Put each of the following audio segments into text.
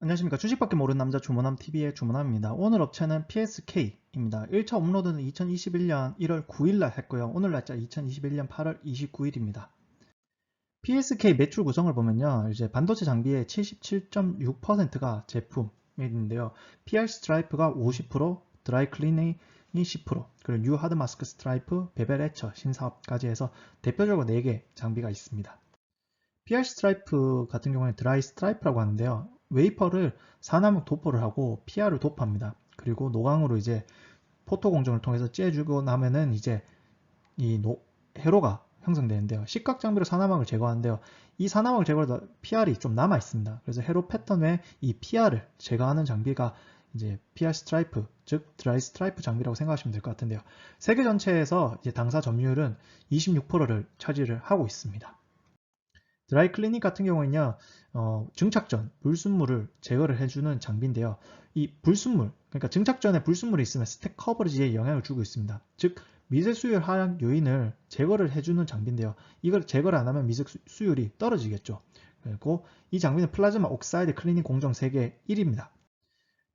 안녕하십니까. 주식밖에 모르는 남자 주모남TV의 주모남입니다. 오늘 업체는 PSK입니다. 1차 업로드는 2021년 1월 9일날 했고요. 오늘 날짜 2021년 8월 29일입니다. PSK 매출 구성을 보면요. 이제 반도체 장비의 77.6%가 제품인데요. PR 스트라이프가 50%, 드라이 클리닝이 10%, 그리고 뉴 하드 마스크 스트라이프, 베벨 에처 신사업까지 해서 대표적으로 4개 장비가 있습니다. PR 스트라이프 같은 경우에 드라이 스트라이프라고 하는데요. 웨이퍼를 산화목 도포를 하고 PR을 도포합니다. 그리고 노광으로 이제 포토 공정을 통해서 쬐주고 나면은 이제 회로가 형성되는데요. 식각 장비로 산화막을 제거하는데요. 이 산화막을 제거하다 PR이 좀 남아 있습니다. 그래서 회로 패턴 외에 이 PR을 제거하는 장비가 이제 PR 스트라이프, 즉 드라이 스트라이프 장비라고 생각하시면 될 것 같은데요. 세계 전체에서 이제 당사 점유율은 26%를 차지를 하고 있습니다. 드라이 클리닝 같은 경우에는요, 증착 전 불순물을 제거를 해주는 장비인데요. 이 불순물, 그러니까 증착 전에 불순물이 있으면 스택 커버리지에 영향을 주고 있습니다. 즉, 미세 수율 하락 요인을 제거를 해주는 장비인데요. 이걸 제거를 안 하면 미세 수율이 떨어지겠죠. 그리고 이 장비는 플라즈마 옥사이드 클리닝 공정 세계 1위입니다.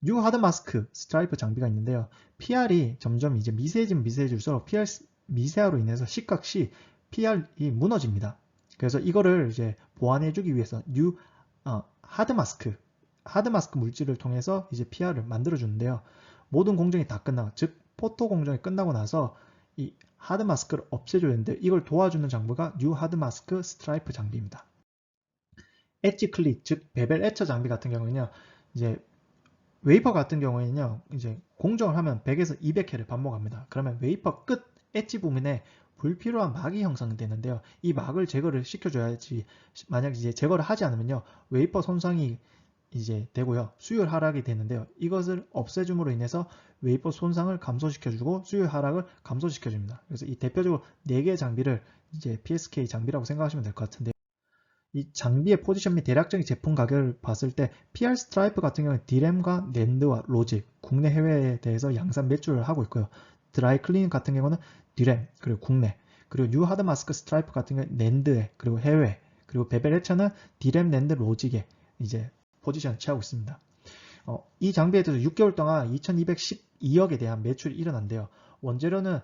뉴 하드 마스크 스트라이프 장비가 있는데요. PR이 점점 이제 미세해질수록 PR 미세화로 인해서 식각 시 PR이 무너집니다. 그래서 이거를 이제 보완해주기 위해서 뉴 하드 마스크 물질을 통해서 이제 PR을 만들어주는데요. 모든 공정이 다 끝나고, 즉 포토 공정이 끝나고 나서 이 하드 마스크를 없애줘야 되는데 이걸 도와주는 장비가 뉴 하드 마스크 스트라이프 장비입니다. 엣지 클릿, 즉 베벨 에처 장비 같은 경우는요, 이제 웨이퍼 같은 경우에는요, 이제 공정을 하면 100에서 200회를 반복합니다. 그러면 웨이퍼 끝 엣지 부분에 불필요한 막이 형성되는데요. 이 막을 제거를 시켜줘야지, 만약 이제 제거를 하지 않으면요, 웨이퍼 손상이 이제 되고요, 수율 하락이 되는데요. 이것을 없애줌으로 인해서 웨이퍼 손상을 감소시켜주고 수율 하락을 감소시켜줍니다. 그래서 이 대표적으로 4개의 장비를 이제 PSK 장비라고 생각하시면 될 것 같은데요. 이 장비의 포지션 및 대략적인 제품 가격을 봤을 때 PR 스트라이프 같은 경우는 D램과 낸드와 로직, 국내 해외에 대해서 양산 매출을 하고 있고요. 드라이 클리닝 같은 경우는 D램, 그리고 국내, 그리고 뉴 하드 마스크 스트라이프 같은 경우는 낸드에, 그리고 해외, 그리고 베벨 해처는 D램, 낸드, 로직에 이제 포지션을 취하고 있습니다. 이 장비에 대해서 6개월 동안 2212억에 대한 매출이 일어난대요. 원재료는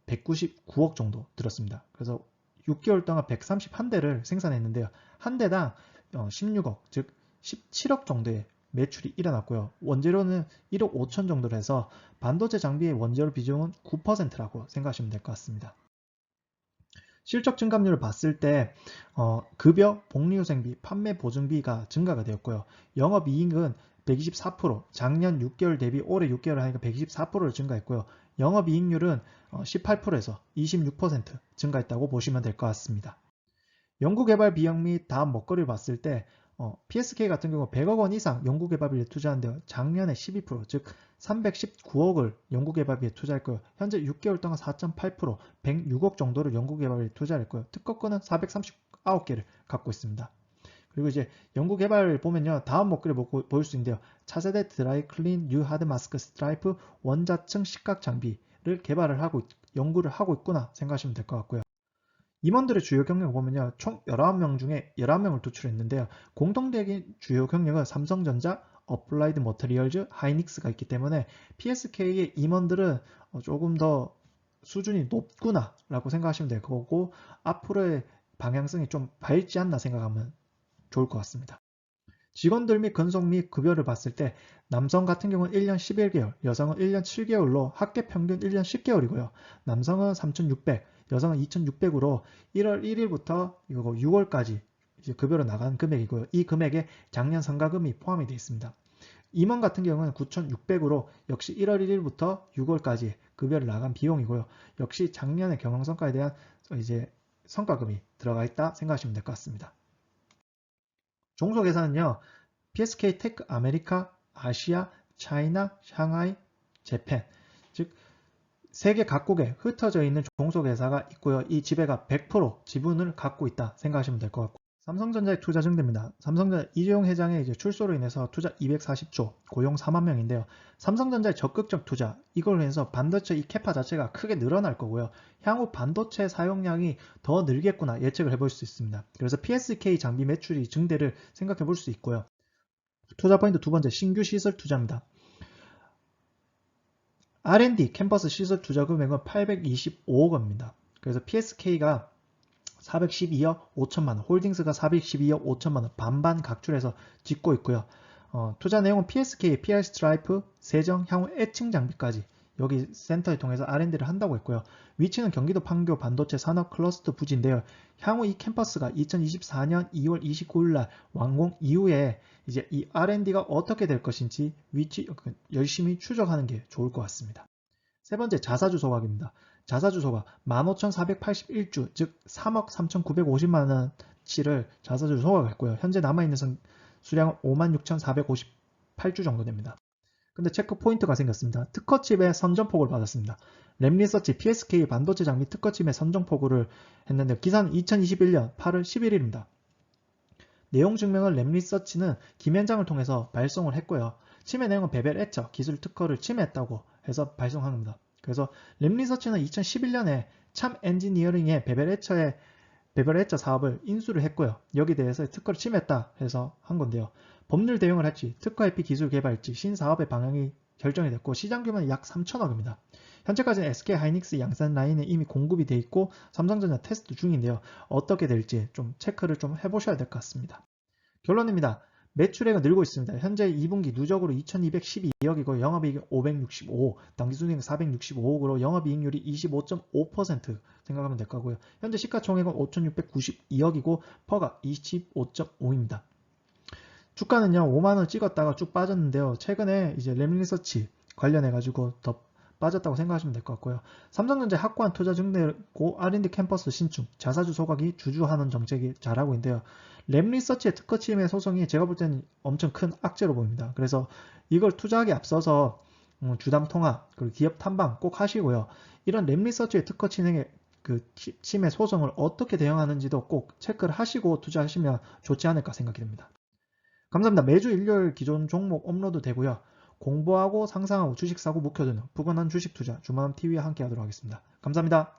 199억 정도 들었습니다. 그래서 6개월 동안 131대를 생산했는데요. 한 대당 16억, 즉 17억 정도의 매출이 일어났고요. 원재료는 1억 5천 정도로 해서 반도체 장비의 원재료 비중은 9%라고 생각하시면 될 것 같습니다. 실적 증감률을 봤을 때 급여, 복리후생비, 판매 보증비가 증가가 되었고요. 영업이익은 124%, 작년 6개월 대비 올해 6개월 하니까 124%를 증가했고요. 영업이익률은 18%에서 26% 증가했다고 보시면 될 것 같습니다. 연구개발 비용 및 다음 먹거리를 봤을 때 PSK 같은 경우 100억 원 이상 연구개발비에 투자한데요. 작년에 12%, 즉 319억을 연구개발비에 투자했고요. 현재 6개월 동안 4.8%, 106억 정도를 연구개발비에 투자했고요. 특허권은 439개를 갖고 있습니다. 그리고 이제 연구개발을 보면요. 다음 먹거리를 보일 수 있는데요. 차세대 드라이 클린 뉴 하드 마스크 스트라이프 원자층 식각 장비를 개발을 하고 연구를 하고 있구나 생각하시면 될 것 같고요. 임원들의 주요 경력을 보면요. 총 19명 중에 11명을 도출했는데요. 공통적인 주요 경력은 삼성전자, 어플라이드 머터리얼즈, 하이닉스가 있기 때문에 PSK의 임원들은 조금 더 수준이 높구나 라고 생각하시면 될 거고 앞으로의 방향성이 좀 밝지 않나 생각하면 좋을 것 같습니다. 직원들 및 근속 및 급여를 봤을 때 남성 같은 경우는 1년 11개월, 여성은 1년 7개월로 합계 평균 1년 10개월이고요. 남성은 3,600, 여성은 2,600으로 1월 1일부터 6월까지 이제 급여로 나간 금액이고요. 이 금액에 작년 성과금이 포함이 되어 있습니다. 임원 같은 경우는 9,600으로 역시 1월 1일부터 6월까지 급여를 나간 비용이고요. 역시 작년의 경영성과에 대한 이제 성과금이 들어가 있다 생각하시면 될 것 같습니다. 종속회사는요. PSK 테크 아메리카, 아시아, 차이나, 샹하이, 재팬, 즉 세계 각국에 흩어져 있는 종속회사가 있고요. 이 지배가 100% 지분을 갖고 있다 생각하시면 될 것 같고 삼성전자의 투자 증대입니다. 삼성전자 이재용 회장의 이제 출소로 인해서 투자 240조, 고용 4만 명인데요. 삼성전자의 적극적 투자, 이걸로 인해서 반도체 이 캐파 자체가 크게 늘어날 거고요. 향후 반도체 사용량이 더 늘겠구나 예측을 해볼 수 있습니다. 그래서 PSK 장비 매출이 증대를 생각해 볼 수 있고요. 투자 포인트 두 번째, 신규 시설 투자입니다. R&D 캠퍼스 시설 투자 금액은 825억 원입니다. 그래서 PSK가 412억 5천만원, 홀딩스가 412억 5천만원 반반 각출해서 짓고 있고요. 투자 내용은 PSK, PR 스트라이프, 세정, 향후 애칭 장비까지 여기 센터를 통해서 R&D를 한다고 했고요. 위치는 경기도 판교 반도체 산업 클러스터 부지인데요. 향후 이 캠퍼스가 2024년 2월 29일 날 완공 이후에 이제 이 R&D가 어떻게 될 것인지 위치 열심히 추적하는 게 좋을 것 같습니다. 세 번째, 자사주 소각입니다. 자사주 소각 15,481주, 즉 3억 3,950만원치를 자사주 소각했고요. 현재 남아있는 수량은 56,458주 정도 됩니다. 근데 체크 포인트가 생겼습니다. 특허칩의 선정포고를 받았습니다. 램리서치 PSK 반도체 장비 특허칩의 선정포고를 했는데 기사는 2021년 8월 11일입니다. 내용 증명을 램리서치는 김현장을 통해서 발송을 했고요. 침해 내용은 베벨-에처 기술 특허를 침해했다고 해서 발송한 겁니다. 그래서 램리서치는 2011년에 참 엔지니어링의 베벨-에처 사업을 인수를 했고요. 여기 대해서 특허를 침해했다 해서 한 건데요. 법률 대응을 할지, 특허 IP 기술 개발지, 신사업의 방향이 결정이 됐고 시장 규모는 약 3천억입니다. 현재까지는 SK하이닉스 양산 라인에 이미 공급이 돼 있고 삼성전자 테스트 중인데요. 어떻게 될지 좀 체크를 좀 해보셔야 될 것 같습니다. 결론입니다. 매출액은 늘고 있습니다. 현재 2분기 누적으로 2212억이고 영업이익이 565, 당기순이익 465억으로 영업이익률이 25.5% 생각하면 될 거고요. 현재 시가총액은 5692억이고 퍼가 25.5입니다. 주가는요 5만원 찍었다가 쭉 빠졌는데요. 최근에 이제 램리서치 관련해가지고 더 빠졌다고 생각하시면 될 것 같고요. 삼성전자 확고한 투자 증대고 R&D 캠퍼스 신축, 자사주 소각이 주주하는 정책이 잘하고 있는데요. 램리서치의 특허 침해 소송이 제가 볼 때는 엄청 큰 악재로 보입니다. 그래서 이걸 투자하기 앞서서 주담 통화 그리고 기업 탐방 꼭 하시고요. 이런 램리서치의 특허 침해 소송을 어떻게 대응하는지도 꼭 체크를 하시고 투자하시면 좋지 않을까 생각이 됩니다. 감사합니다. 매주 일요일 기존 종목 업로드 되고요. 공부하고 상상하고 주식 사고 묵혀두는 부건한 주식 투자 주만함TV와 함께 하도록 하겠습니다. 감사합니다.